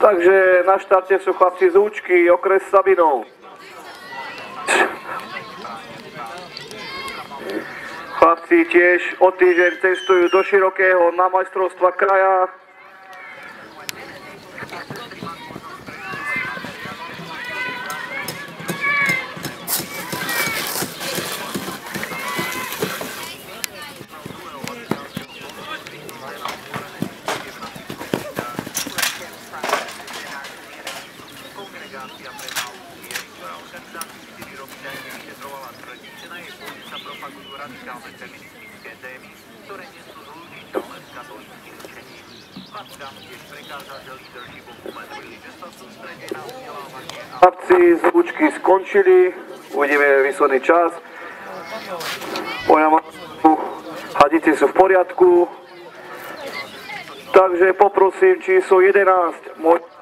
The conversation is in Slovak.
Takže na štarte sú chlapci z Účky, okres Sabinov. Chlapci tiež o týždeň cestujú do Širokého na majstrovstva kraja. Chlapci z Účky skončili, uvidíme výsledný čas. Hadici sú v poriadku, takže poprosím číslo 11.